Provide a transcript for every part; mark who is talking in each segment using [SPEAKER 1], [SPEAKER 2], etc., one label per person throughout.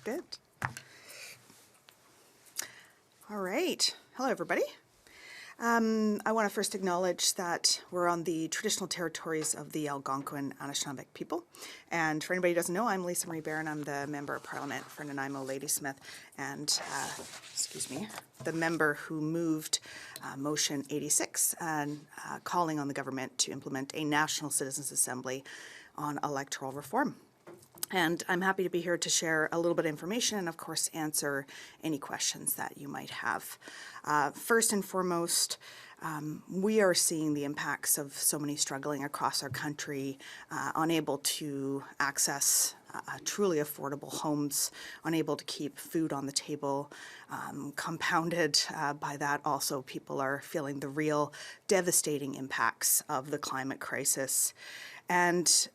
[SPEAKER 1] Good. All right. Hello, everybody. I want to first acknowledge that we're on the traditional territories of the Algonquin Anishinaabe people. And for anybody who doesn't know, I'm Lisa Marie Barron. I'm the Member of Parliament for Nanaimo Ladysmith and, the member who moved Motion 86 and calling on the government to implement a National Citizens Assembly on electoral reform. And I'm happy to be here to share a little bit of information and, of course, answer any questions that you might have. First and foremost, we are seeing the impacts of so many struggling across our country, unable to access truly affordable homes, unable to keep food on the table. Compounded by that, also people are feeling the real devastating impacts of the climate crisis. And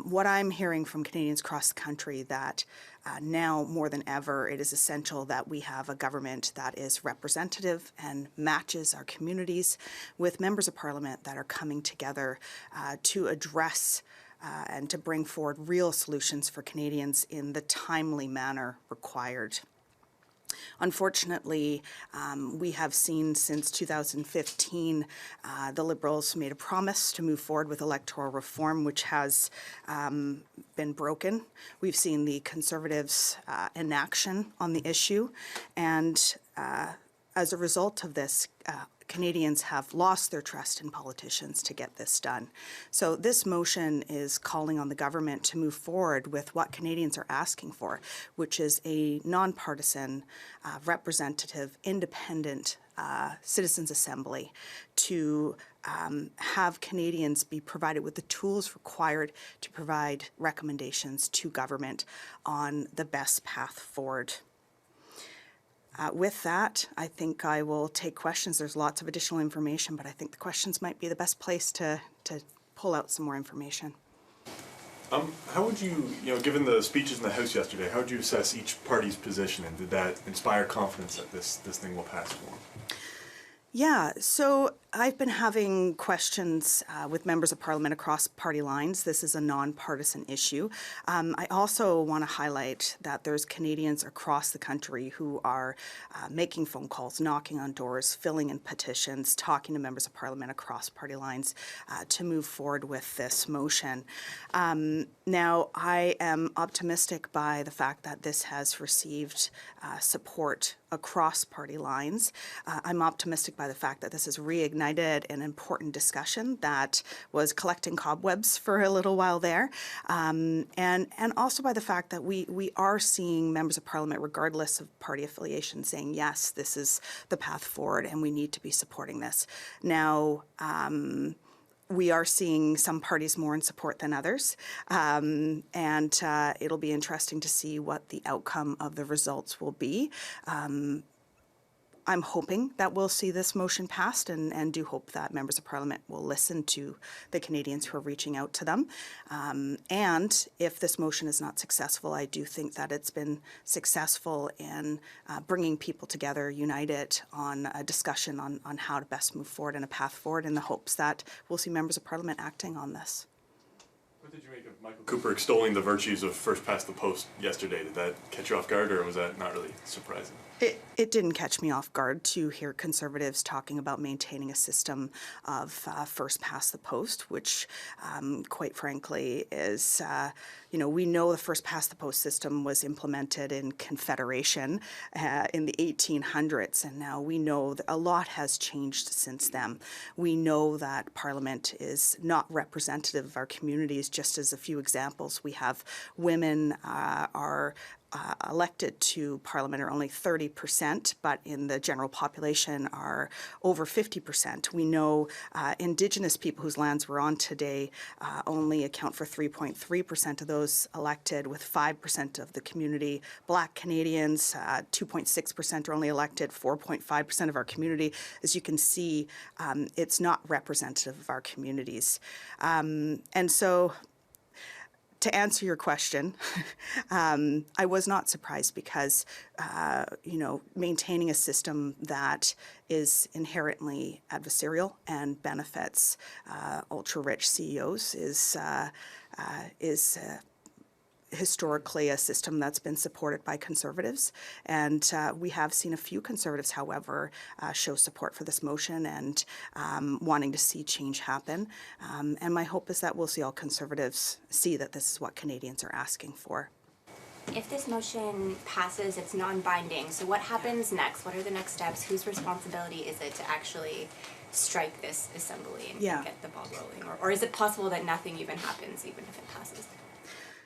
[SPEAKER 1] what I'm hearing from Canadians across the country that now more than ever it is essential that we have a government that is representative and matches our communities with members of Parliament that are coming together to address and to bring forward real solutions for Canadians in the timely manner required. Unfortunately, we have seen since 2015 the Liberals made a promise to move forward with electoral reform, which has been broken. We've seen the Conservatives' inaction on the issue, and as a result of this, Canadians have lost their trust in politicians to get this done. So this motion is calling on the government to move forward with what Canadians are asking for, which is a nonpartisan, representative, independent Citizens Assembly to have Canadians be provided with the tools required to provide recommendations to government on the best path forward. With that, I think I will take questions. There's lots of additional information, but I think the questions might be the best place to pull out some more information.
[SPEAKER 2] How would you, given the speeches in the House yesterday, how would you assess each party's position, and did that inspire confidence that this thing will pass for them?
[SPEAKER 1] Yeah, so I've been having questions with members of Parliament across party lines. This is a nonpartisan issue. I also want to highlight that there's Canadians across the country who are making phone calls, knocking on doors, filling in petitions, talking to members of Parliament across party lines to move forward with this motion. Now, I am optimistic by the fact that this has received support across party lines. I'm optimistic by the fact that this has reignited an important discussion that was collecting cobwebs for a little while there, and also by the fact that we are seeing members of Parliament, regardless of party affiliation, saying yes, this is the path forward and we need to be supporting this. Now, we are seeing some parties more in support than others, and it'll be interesting to see what the outcome of the results will be. I'm hoping that we'll see this motion passed and do hope that members of Parliament will listen to the Canadians who are reaching out to them. And if this motion is not successful, I do think that it's been successful in bringing people together, united on a discussion on how to best move forward and a path forward, in the hopes that we'll see members of Parliament acting on this.
[SPEAKER 2] What did you make of Michael Cooper extolling the virtues of first past the post yesterday? Did that catch you off guard, or was that not really surprising?
[SPEAKER 1] It didn't catch me off guard to hear Conservatives talking about maintaining a system of first past the post, which quite frankly is, we know the first past the post system was implemented in Confederation in the 1800s, and now we know that a lot has changed since then. We know that Parliament is not representative of our communities. Just as a few examples, we have women are elected to Parliament are only 30%, but in the general population are over 50%. We know Indigenous people whose lands we're on today only account for 3.3% of those elected, with 5% of the community. Black Canadians, 2.6% are only elected, 4.5% of our community. As you can see, it's not representative of our communities. And so, to answer your question, I was not surprised because, maintaining a system that is inherently adversarial and benefits ultra-rich CEOs is historically a system that's been supported by Conservatives, and we have seen a few Conservatives, however, show support for this motion and wanting to see change happen. And my hope is that we'll see all Conservatives see that this is what Canadians are asking for.
[SPEAKER 3] If this motion passes, it's non-binding, so what happens next? What are the next steps? Whose responsibility is it to actually strike this assembly and get the ball rolling? Or is it possible that nothing even happens, even if it passes?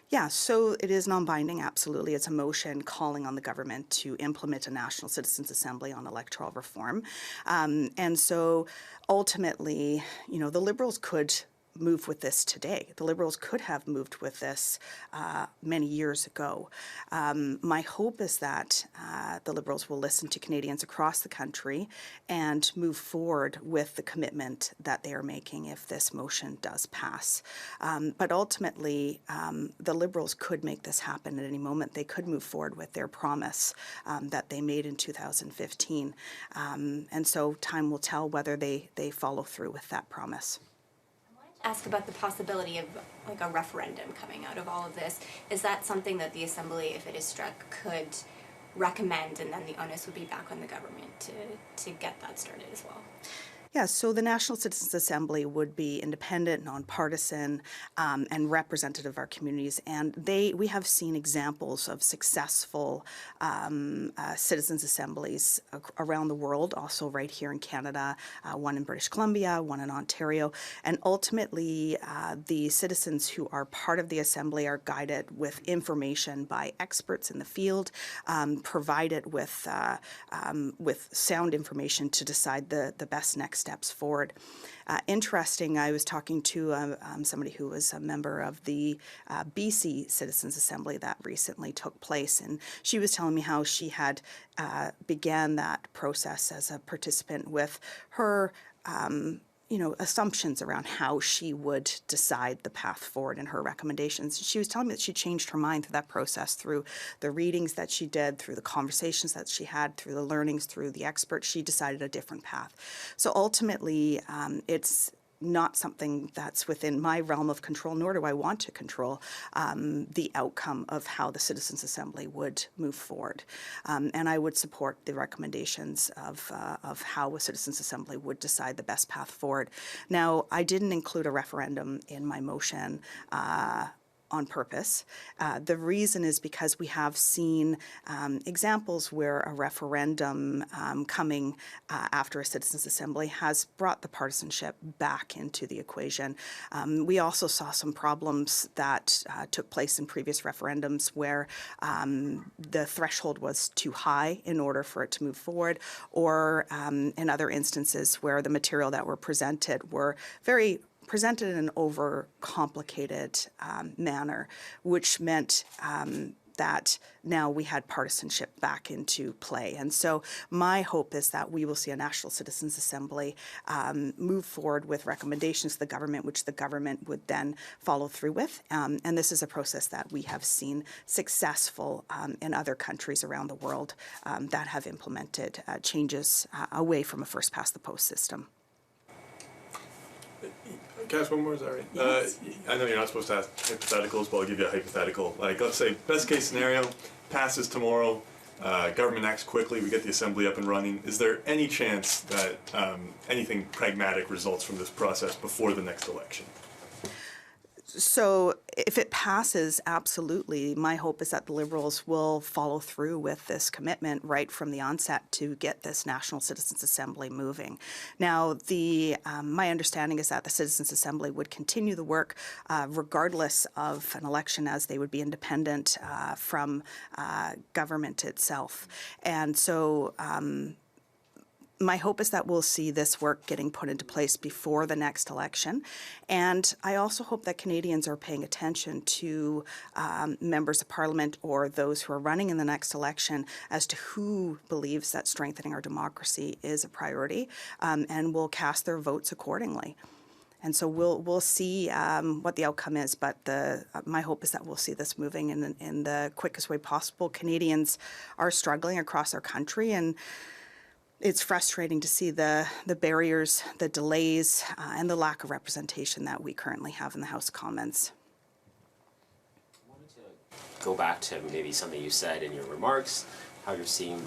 [SPEAKER 1] Yeah, so it is non-binding, absolutely. It's a motion calling on the government to implement a National Citizens Assembly on electoral reform. And so ultimately, you know, the Liberals could move with this today. The Liberals could have moved with this many years ago. My hope is that the Liberals will listen to Canadians across the country and move forward with the commitment that they are making if this motion does pass. But ultimately, the Liberals could make this happen at any moment. They could move forward with their promise that they made in 2015. And so time will tell whether they follow through with that promise.
[SPEAKER 3] Ask about the possibility of like a referendum coming out of all of this. Is that something that the Assembly, if it is struck, could recommend, and then the onus would be back on the government to get that started as well?
[SPEAKER 1] Yeah, so the National Citizens Assembly would be independent, nonpartisan, and representative of our communities. And we have seen examples of successful citizens' assemblies around the world, also right here in Canada, one in British Columbia, one in Ontario. And ultimately, the citizens who are part of the assembly are guided with information by experts in the field, provided with sound information to decide the best next steps forward. Interesting, I was talking to somebody who was a member of the BC Citizens Assembly that recently took place, and she was telling me how she had began that process as a participant with her assumptions around how she would decide the path forward in her recommendations. She was telling me that she changed her mind through that process, through the readings that she did, through the conversations that she had, through the learnings, through the experts. She decided a different path. So ultimately, it's not something that's within my realm of control, nor do I want to control the outcome of how the Citizens Assembly would move forward. And I would support the recommendations of how a Citizens Assembly would decide the best path forward. Now, I didn't include a referendum in my motion on purpose. The reason is because we have seen examples where a referendum coming after a citizens' assembly has brought the partisanship back into the equation. We also saw some problems that took place in previous referendums where the threshold was too high in order for it to move forward, or in other instances where the material that were presented were presented in an overcomplicated manner, which meant that now we had partisanship back into play. And so my hope is that we will see a National Citizens Assembly move forward with recommendations to the government, which the government would then follow through with. And this is a process that we have seen successful in other countries around the world that have implemented changes away from a first-past-the-post system.
[SPEAKER 2] Can I ask one more? Is that right?
[SPEAKER 1] Yes.
[SPEAKER 2] I know you're not supposed to ask hypotheticals, but I'll give you a hypothetical. Like, let's say, best case scenario, passes tomorrow, government acts quickly, we get the assembly up and running. Is there any chance that anything pragmatic results from this process before the next election?
[SPEAKER 1] So if it passes, absolutely. My hope is that the Liberals will follow through with this commitment right from the onset to get this National Citizens Assembly moving. Now, my understanding is that the Citizens Assembly would continue the work regardless of an election, as they would be independent from government itself. And so my hope is that we'll see this work getting put into place before the next election. And I also hope that Canadians are paying attention to members of Parliament or those who are running in the next election as to who believes that strengthening our democracy is a priority, and will cast their votes accordingly. And so we'll see what the outcome is, but my hope is that we'll see this moving in the quickest way possible. Canadians are struggling across our country, and it's frustrating to see the barriers, the delays, and the lack of representation that we currently have in the House of Commons.
[SPEAKER 4] I wanted to go back to maybe something you said in your remarks, how you're seeing,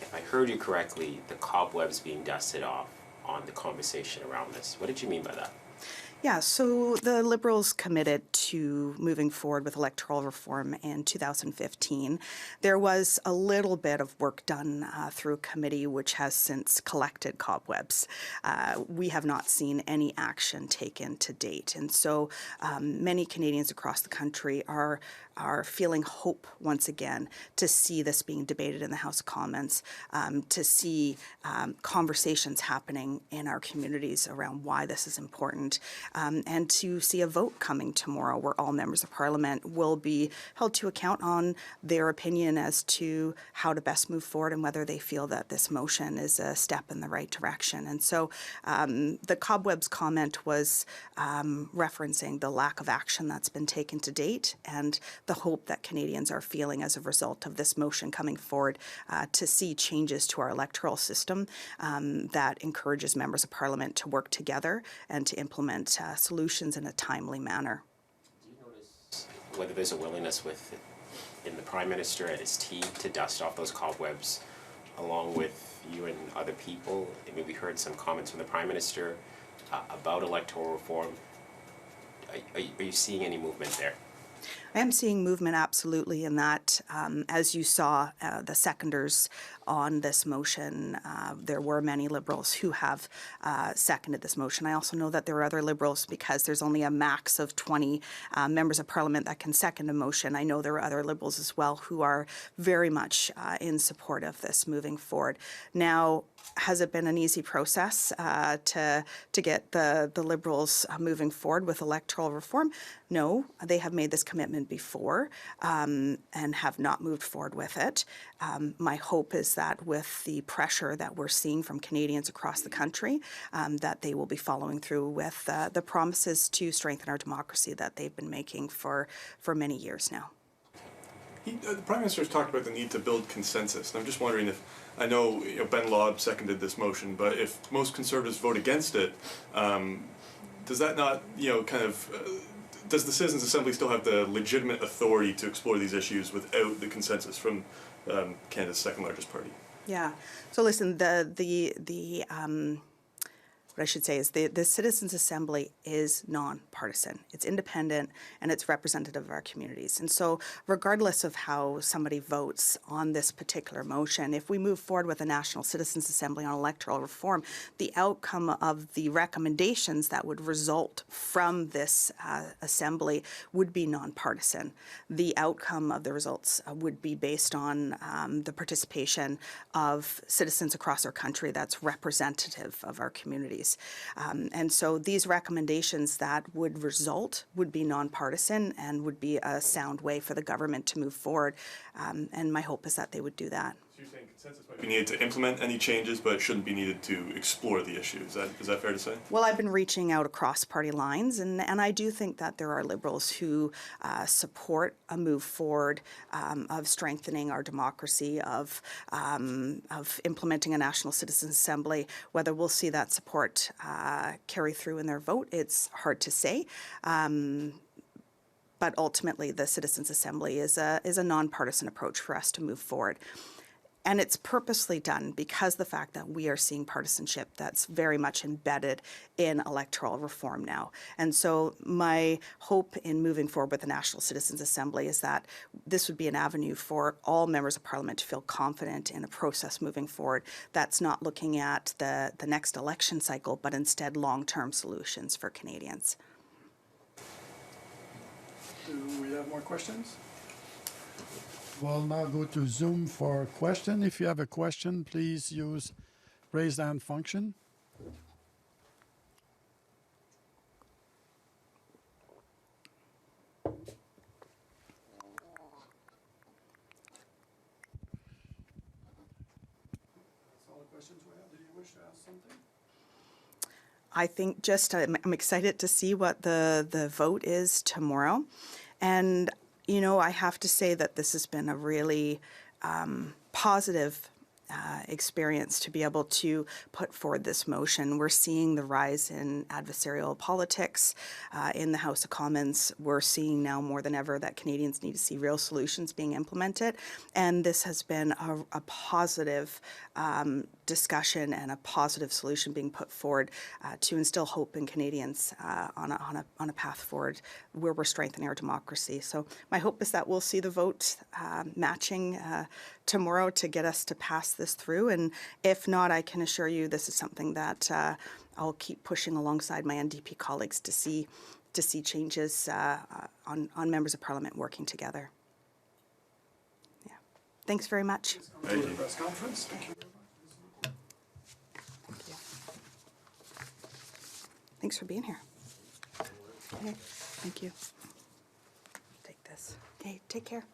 [SPEAKER 4] if I heard you correctly, the cobwebs being dusted off on the conversation around this. What did you mean by that?
[SPEAKER 1] Yeah, so the Liberals committed to moving forward with electoral reform in 2015. There was a little bit of work done through committee, which has since collected cobwebs. We have not seen any action taken to date. And so many Canadians across the country are feeling hope once again to see this being debated in the House of Commons, to see conversations happening in our communities around why this is important, and to see a vote coming tomorrow where all members of Parliament will be held to account on their opinion as to how to best move forward and whether they feel that this motion is a step in the right direction. And so the cobwebs comment was referencing the lack of action that's been taken to date and the hope that Canadians are feeling as a result of this motion coming forward to see changes to our electoral system that encourages members of Parliament to work together and to implement solutions in a timely manner.
[SPEAKER 4] Do you notice whether there's a willingness in the Prime Minister and his team to dust off those cobwebs along with you and other people? I mean, we heard some comments from the Prime Minister about electoral reform. Are you seeing any movement there?
[SPEAKER 1] I am seeing movement absolutely in that. As you saw, the seconders on this motion, there were many Liberals who have seconded this motion. I also know that there are other Liberals, because there's only a max of 20 members of Parliament that can second a motion. I know there are other Liberals as well who are very much in support of this moving forward. Now, has it been an easy process to get the Liberals moving forward with electoral reform? No, they have made this commitment before and have not moved forward with it. My hope is that with the pressure that we're seeing from Canadians across the country, that they will be following through with the promises to strengthen our democracy that they've been making for many years now.
[SPEAKER 2] The Prime Minister has talked about the need to build consensus, and I'm just wondering if, I know, Ben Lobb seconded this motion, but if most Conservatives vote against it, does that not, does the Citizens' Assembly still have the legitimate authority to explore these issues without the consensus from Canada's second largest party?
[SPEAKER 1] Yeah. So listen, what I should say is the Citizens' Assembly is nonpartisan. It's independent and it's representative of our communities. And so regardless of how somebody votes on this particular motion, if we move forward with a National Citizens' Assembly on electoral reform, the outcome of the recommendations that would result from this assembly would be nonpartisan. The outcome of the results would be based on the participation of citizens across our country that's representative of our communities. And so these recommendations that would result would be nonpartisan and would be a sound way for the government to move forward. And my hope is that they would do that.
[SPEAKER 2] So you're saying consensus might be needed to implement any changes, but it shouldn't be needed to explore the issue. Is that fair to say? Well,
[SPEAKER 1] I've been reaching out across party lines, and I do think that there are Liberals who support a move forward of strengthening our democracy, of implementing a National Citizens' Assembly. Whether we'll see that support carry through in their vote, it's hard to say. But ultimately, the Citizens' Assembly is a nonpartisan approach for us to move forward. And it's purposely done because the fact that we are seeing partisanship that's very much embedded in electoral reform now. And so my hope in moving forward with the National Citizens' Assembly is that this would be an avenue for all members of Parliament to feel confident in a process moving forward that's not looking at the next election cycle, but instead long-term solutions for Canadians.
[SPEAKER 5] Do we have more questions? We'll now go to Zoom for a question. If you have a question, please use raise hand function. That's all the questions we have. Did you wish to ask something?
[SPEAKER 1] I think just I'm excited to see what the vote is tomorrow. And I have to say that this has been a really positive experience to be able to put forward this motion. We're seeing the rise in adversarial politics in the House of Commons. We're seeing now more than ever that Canadians need to see real solutions being implemented, and this has been a positive discussion and a positive solution being put forward to instill hope in Canadians on a path forward where we're strengthening our democracy. So my hope is that we'll see the vote matching tomorrow to get us to pass this through, and if not, I can assure you this is something that I'll keep pushing alongside my NDP colleagues to see changes on members of Parliament working together. Yeah, thanks very much.
[SPEAKER 2] Thank you.
[SPEAKER 5] Press conference. Thank you.
[SPEAKER 1] Thank you. Thanks for being here. Okay, thank you. Take this. Okay, take care.